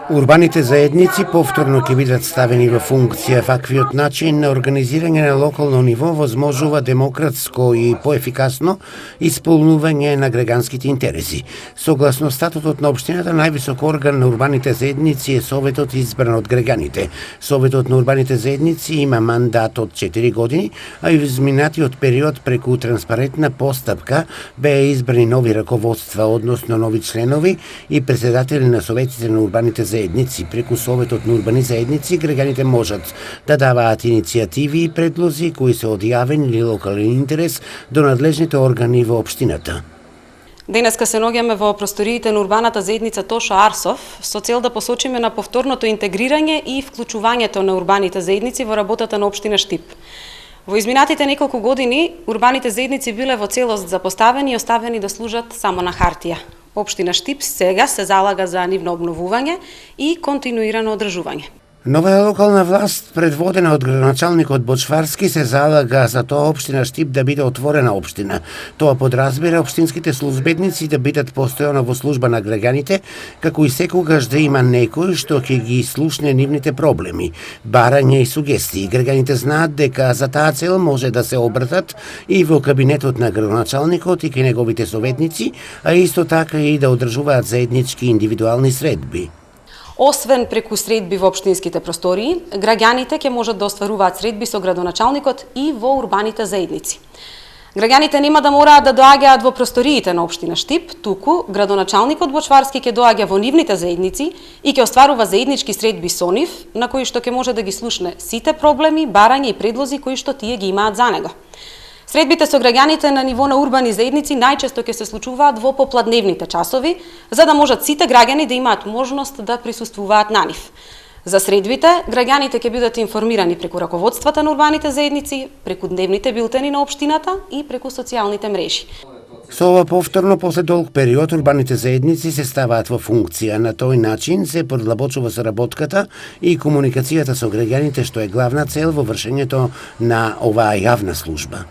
Урбаните заедници повторно ќе бидат ставени во функција. Ваквиот начин на организирање на локално ниво возможува демократско и поефикасно исполнување на граѓанските интереси. Согласно статутот на општината, највисок орган на урбаните заедници е Советот избран од граѓаните. Советот на урбаните заедници има мандат од 4 години, а и во изминатиот период преку транспарентна постапка беа избрани нови раководства, односно нови членови и председатели на советите на урбаните заедници. Преку Советот на урбани заедници граѓаните можат да даваат иницијативи и предлози кои се од јавен или локален интерес до надлежните органи во општината. Денеска се наоѓаме во просториите на урбаната заедница Тошо Арсов со цел да посочиме на повторното интегрирање и вклучувањето на урбаните заедници во работата на општина Штип. Во изминатите неколку години урбаните заедници биле во целост запоставени и оставени да служат само на хартија. Општина Штип сега се залага за нивно обновување и континуирано одржување. Новата локална власт, предводена од градоначалникот Бочварски, се залага за тоа општина Штип да биде отворена општина. Тоа подразбира општинските службеници да бидат постојано во служба на граѓаните, како и секогаш да има некој што ќе ги слушне нивните проблеми, барања и сугестии. Граѓаните знаат дека за таа цел може да се обратат и во кабинетот на градоначалникот и ке неговите советници, а исто така и да одржуваат заеднички индивидуални средби. Освен преку средби во општинските простории, граѓаните ќе можат да остваруваат средби со градоначалникот и во урбаните заедници. Граѓаните нема да мораат да доаѓаат во просториите на општина Штип, туку градоначалникот Бочварски ќе доаѓа во нивните заедници и ќе остварува заеднички средби со нив, на кои што ќе може да ги слушне сите проблеми, барања и предлози кои што тие ги имаат за него. Средбите со граѓаните на ниво на урбани заедници најчесто ќе се случуваат во попладневните часови, за да можат сите граѓани да имаат можност да присуствуваат на нив. За средбите, граѓаните ќе бидат информирани преку раководствата на урбаните заедници, преку дневните билтени на општината и преку социјалните мрежи. Со ова повторно после долг период урбаните заедници се ставаат во функција. На тој начин се подлабочува соработката и комуникацијата со граѓаните, што е главна цел во вршењето на оваа јавна служба.